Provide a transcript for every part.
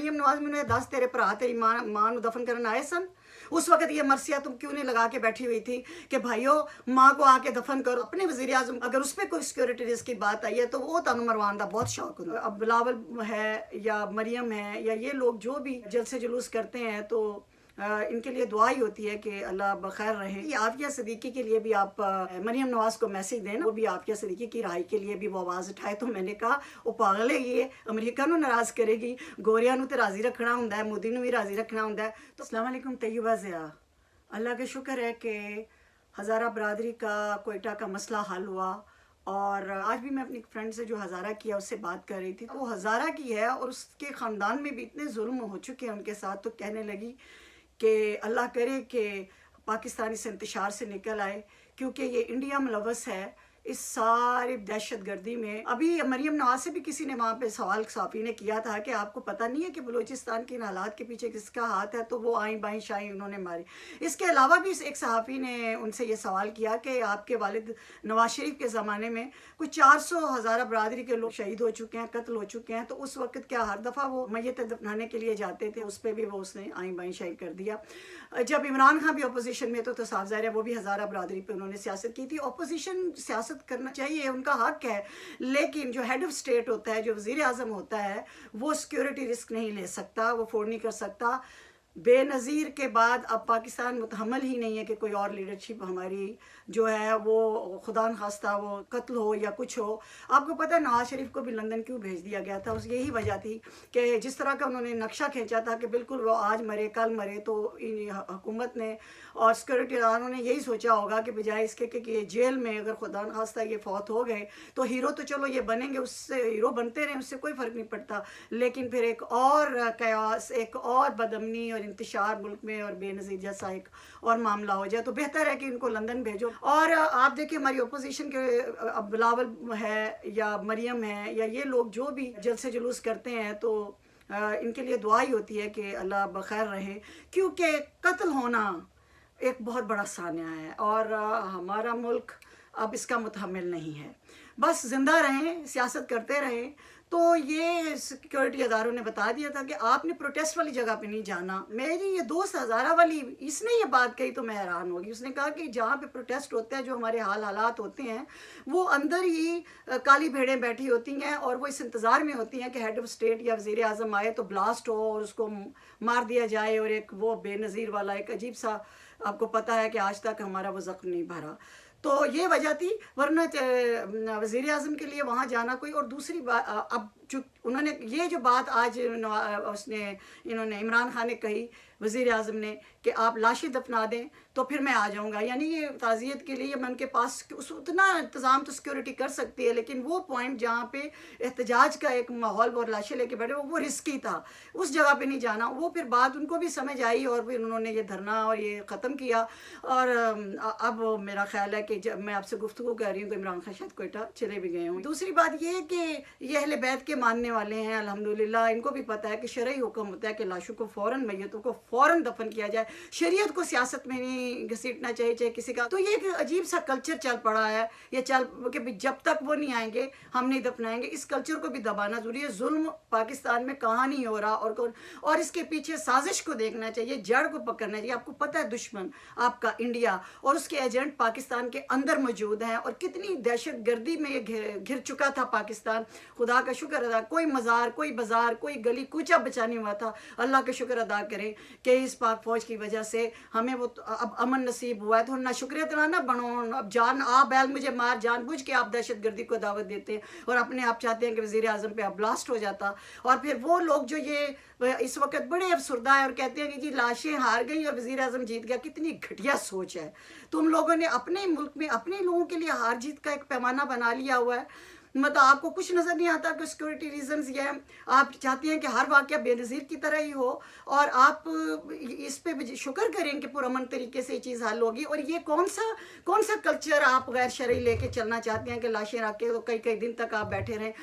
मरियम नवाज ने 10 तेरे भरा तेरी मां ਨੂੰ दफन करन आए सन। उस वक्त ये मरसिया तुम क्यों नहीं लगा के बैठी हुई थी कि भाइयों माँ को आके दफन करो। अपने वज़ीर आज़म अगर उस पर कोई सिक्योरिटी रिस्क की बात आई है तो वो तनु मरवान का बहुत शौक होता है। अब बिलावल है या मरियम है या ये लोग जो भी जलसे जुलूस करते हैं तो इनके लिए दुआ ही होती है कि अल्लाह बखैर रहे। आफिया सिद्दीकी के लिए भी आप मरियम नवाज को मैसेज दें, वो भी आफिया सिद्दीकी की रहाई के लिए भी वो आवाज़ उठाए। तो मैंने कहा वो पागल है, ये अमरीका नूं नाराज़ करेगी, गोरिया नूं ते राज़ी रखना हुंदा है, मोदी नूं भी राज़ी रखना हुंदा है। तो अस्सलाम वालेकुम तैयबा ज़िया, अल्लाह का शुक्र है कि हज़ारा बरादरी का कोयटा का मसला हल हुआ। और आज भी मैं अपनी फ्रेंड से जो हज़ारा की है उससे बात कर रही थी, वो हज़ारा की है और उसके ख़ानदान में भी इतने जुल्म हो चुके हैं उनके साथ। तो कहने लगी कि अल्लाह करे कि पाकिस्तान इस इंतशार से निकल आए, क्योंकि ये इंडिया मुलव्वस है इस सारी दहशत गर्दी में। अभी मरियम नवाज से भी किसी ने वहाँ पे सवाल साफ़ी ने किया था कि आपको पता नहीं है कि बलूचिस्तान के इन हालात के पीछे किसका हाथ है, तो वो आई बाई शाई उन्होंने मारी। इसके अलावा भी एक सहाफ़ी ने उनसे ये सवाल किया कि आपके वालिद नवाज शरीफ के ज़माने में कुछ 400 हज़ारा बरादरी के लोग शहीद हो चुके हैं, कत्ल हो चुके हैं, तो उस वक्त क्या हर दफ़ा वो मैयत दफनाने के लिए जाते थे, उस पर भी वो उसने आई बाई शाई कर दिया। जब इमरान खान भी अपोजिशन में तो साफ ज़ाहिर है वो भी हज़ारा बरादरी पर उन्होंने सियासत की थी। अपोजिशन सियासत करना चाहिए, उनका हक है, लेकिन जो हेड ऑफ स्टेट होता है, जो वज़ीर आज़म होता है, वो सिक्योरिटी रिस्क नहीं ले सकता, वो अफोर्ड नहीं कर सकता। बेनज़ीर के बाद अब पाकिस्तान मुतहम्मल ही नहीं है कि कोई और लीडरशिप हमारी जो है वो खुदा न खास्ता वो कत्ल हो या कुछ हो। आपको पता है नवाज शरीफ को भी लंदन क्यों भेज दिया गया था? उस यही वजह थी कि जिस तरह का उन्होंने नक्शा खींचा था कि बिल्कुल वो आज मरे कल मरे, तो हुकूमत ने और सिक्योरिटी इदारों ने यही सोचा होगा कि बजाय इसके कि ये जेल में अगर खुदा न खास्ता ये फौत हो गए तो हीरो तो चलो ये बनेंगे, उससे हीरो बनते रहें, उससे कोई फ़र्क नहीं पड़ता, लेकिन फिर एक और कयास, एक और बदअमनी और इंतशार मुल्क में और बेनज़ीर जैसा एक और मामला हो जाए। तो बेहतर है कि इनको लंदन भेजो। और आप देखिए हमारी अपोजिशन के अब बिलावल है या मरियम है या ये लोग जो भी जलसे जुलूस करते हैं तो इनके लिए दुआ ही होती है कि अल्लाह बखैर रहे, क्योंकि कत्ल होना एक बहुत बड़ा सान्या है और हमारा मुल्क अब इसका मुतहम्मिल नहीं है। बस ज़िंदा रहें, सियासत करते रहें। तो ये सिक्योरिटी अदारों ने बता दिया था कि आपने प्रोटेस्ट वाली जगह पे नहीं जाना। मेरी ये दोस्त हज़ारा वाली, इसने ये बात कही तो मैं हैरान होगी। उसने कहा कि जहाँ पे प्रोटेस्ट होते हैं, जो हमारे हालात होते हैं, वो अंदर ही काली भेड़ें बैठी होती हैं और वो इस इंतज़ार में होती हैं कि हेड ऑफ स्टेट या वज़ीर आज़म आए तो ब्लास्ट हो और उसको मार दिया जाए। और एक वो बेनज़ीर वाला एक अजीब सा, आपको पता है कि आज तक हमारा वो ज़ख्म नहीं भरा। तो ये वजह थी, वरना वज़ीर आज़म के लिए वहाँ जाना कोई। और दूसरी बात, अब जो उन्होंने ये जो बात आज इन्होंने इमरान खान ने कही वज़ीर आज़म ने कि आप लाशें दफना दें तो फिर मैं आ जाऊँगा, यानी ये ताज़ियत के लिए मैं उनके पास उतना इंतज़ाम तो सिक्योरिटी कर सकती है, लेकिन वो पॉइंट जहाँ पे एहतजाज का एक माहौल और लाशें लेके बैठे वो रिस्की था, उस जगह पे नहीं जाना। वो फिर बात उनको भी समझ आई और फिर उन्होंने ये धरना और ये ख़त्म किया। और अब मेरा ख्याल है कि जब मैं आपसे गुफ्तगू कर रही हूँ तो इमरान खान शायद कोयटा चले भी गए हों। दूसरी बात ये कि ये अहले बैत के मानने वाले हैं, अल्हम्दुलिल्लाह, इनको भी पता है कि शरई हुक्म होता है कि लाशों को फ़ौरन, मैयतों को फ़ौरन दफन किया जाए। शरीयत को सियासत में नहीं घसीटना चाहिए, चाहे किसी का। तो ये एक अजीब सा कल्चर चल पड़ा है, ये चल कि जब तक वो नहीं आएंगे हम नहीं दफनाएंगे। इस कल्चर को भी दबाना ज़रूरी है। जुल्म पाकिस्तान में कहाँ नहीं हो रहा और कौन, और इसके पीछे साजिश को देखना चाहिए, जड़ को पकड़ना चाहिए। आपको पता है दुश्मन आपका इंडिया और उसके एजेंट पाकिस्तान के अंदर मौजूद हैं और कितनी दहशत गर्दी में ये घिर चुका था पाकिस्तान। खुदा का शुक्र अदा, कोई मज़ार, कोई बाज़ार, कोई गली कूचा बचा नहीं हुआ था। अल्लाह का शुक्र अदा करें कि इस पाक फ़ौज की वजह से हमें वो अब अमन नसीब हुआ है। तो ना शुक्रिया तराना बनो, अब जान आ बैल मुझे मार, जानबूझ के आप दहशत गर्दी को दावत देते हैं और अपने आप चाहते हैं कि वज़ीर आज़म पे अब ब्लास्ट हो जाता। और फिर वो लोग जो ये इस वक्त बड़े अफसरदा है और कहते हैं कि जी लाशें हार गई और वज़ीर आज़म जीत गया। कितनी घटिया सोच है। तुम लोगों ने अपने मुल्क में अपने लोगों के लिए हार जीत का एक पैमाना बना लिया हुआ है। मतलब आपको कुछ नज़र नहीं आता कि सिक्योरिटी रीजंस ये हैं। आप चाहते हैं कि हर वाक़या बेनज़ीर की तरह ही हो और आप इस पे शुक्र करें कि पुरअमन तरीके से ये चीज़ हल होगी। और ये कौन सा कल्चर आप गैर शरई लेके चलना चाहते हैं कि लाशें रख के तो कई कई दिन तक आप बैठे रहें।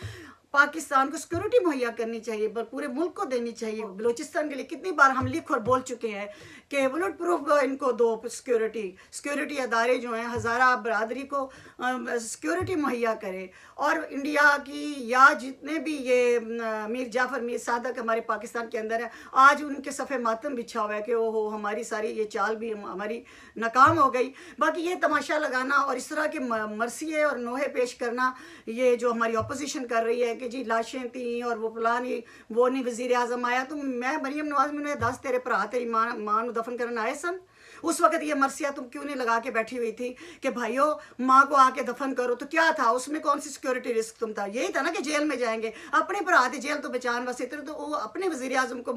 पाकिस्तान को सिक्योरिटी मुहैया करनी चाहिए, पर पूरे मुल्क को देनी चाहिए। बलूचिस्तान के लिए कितनी बार हम लिख और बोल चुके हैं कि बुलेट प्रूफ इनको दो सिक्योरिटी अदारे जो हैं हज़ारा बरादरी को सिक्योरिटी मुहैया करे। और इंडिया की या जितने भी ये मीर जाफ़र मीर सादक हमारे पाकिस्तान के अंदर है, आज उनके सफ़े मातम बिछा हुआ है कि ओहो हमारी सारी ये चाल भी हमारी नाकाम हो गई। बाकी ये तमाशा लगाना और इस तरह के मरसिए और नोहे पेश करना, ये जो हमारी अपोजिशन कर रही है कि जी लाशें थी और वो फलानी वो नहीं वज़ीर आज़म आया, तो मैं मरीम नवाज़ मैंने दस तेरे भरा तेरी मां ਨੂੰ दफन करने आए सन। उस वक्त ये मरसिया तुम क्यों नहीं लगा के बैठी हुई थी कि भाइयों माँ को आके दफन करो? तो क्या था उसमें, कौन सी सिक्योरिटी रिस्क तुम था? यही था ना कि जेल में जाएंगे, अपने भरा थे जेल तो बचान वास्ते, तो वो अपने वज़ीर आज़म को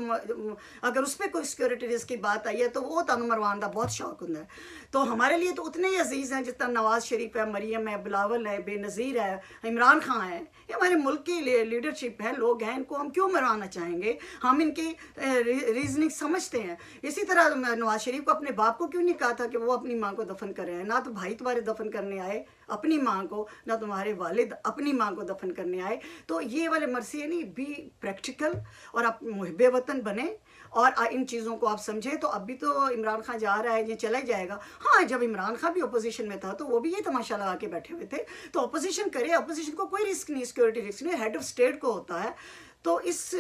अगर उस पर कोई सिक्योरिटी रिस्क की बात आई है तो वो तनु मरवान का बहुत शौक होंगे। तो हमारे लिए तो उतने ही अजीज़ हैं जितना नवाज़ शरीफ है, मरीम है, बिलावल है, बेनज़ीर है, इमरान खान है। ये हमारे मुल्क की लीडरशिप है, लोग हैं, इनको हम क्यों मरवाना चाहेंगे? हम इनकी रीजनिंग समझते हैं। इसी तरह नवाज शरीफ को अपने बाप को क्यों नहीं कहा था कि वो अपनी माँ को दफन कर रहे हैं? ना तो भाई तुम्हारे दफन करने आए अपनी माँ को, ना तुम्हारे वालिद अपनी माँ को दफन करने आए। तो ये वाले मरसिए नहीं, बी प्रैक्टिकल और आप मुहिब वतन बने और इन चीज़ों को आप समझें। तो अभी तो इमरान खान जा रहा है, ये चला ही जाएगा। हाँ, जब इमरान खान भी अपोजिशन में था तो वो भी ये तमाशा लगा के बैठे हुए थे। तो अपोजिशन करे, अपोजिशन को कोई रिस्क नहीं, सिक्योरिटी रिस्क नहीं, हेड ऑफ स्टेट को होता है। तो इस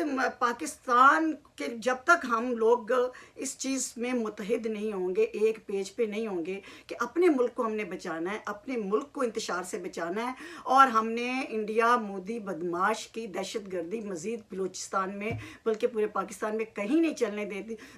पाकिस्तान के जब तक हम लोग इस चीज़ में मुतहिद नहीं होंगे, एक पेज पे नहीं होंगे कि अपने मुल्क को हमने बचाना है, अपने मुल्क को इंतशार से बचाना है, और हमने इंडिया मोदी बदमाश की दहशत गर्दी मज़ीद बलूचिस्तान में बल्कि पूरे पाकिस्तान में कहीं नहीं चलने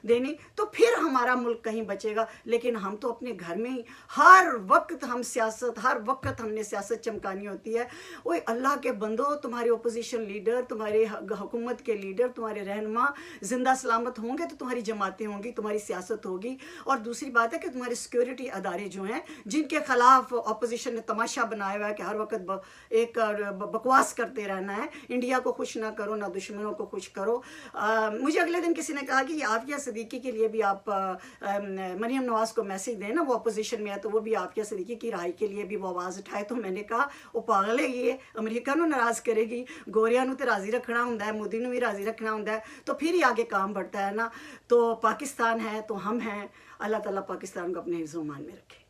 देनी, तो फिर हमारा मुल्क कहीं बचेगा। लेकिन हम तो अपने घर में ही हर वक्त हम सियासत, हर वक्त हमने सियासत चमकानी होती है। ओए अल्लाह के बंदो, तुम्हारे अपोजिशन लीडर, तुम्हारे हुकूमत के लीडर, तुम्हारे रहनुमा जिंदा सलामत होंगे तो तुम्हारी जमातें होंगी, तुम्हारी सियासत होगी। और दूसरी बात है कि तुम्हारे सिक्योरिटी अदारे जो हैं जिनके खिलाफ अपोजिशन ने तमाशा बनाया हुआ है कि हर वक्त एक बकवास करते रहना है, इंडिया को खुश ना करो ना दुश्मनों को खुश करो। मुझे अगले दिन किसी ने कहा कि आफिया सिद्दीकी के लिए भी आप मरीम नवाज़ को मैसेज दें ना, वो अपोजिशन में है तो वो भी आफिया सिद्दीकी की राय के लिए भी वो आवाज़ उठाए। तो मैंने कहा वो पागल है, ये अमरीका नूं नाराज़ करेगी, गोरिया नूं ते राज़ी रखना होंदा है, मोदी नूं भी राज़ी रखना होंदा है, तो फिर ही आगे काम बढ़ता है ना। तो पाकिस्तान है तो हम हैं। अल्लाह ताला पाकिस्तान को अपने हिफ्ज़-ओ-मान में रखे।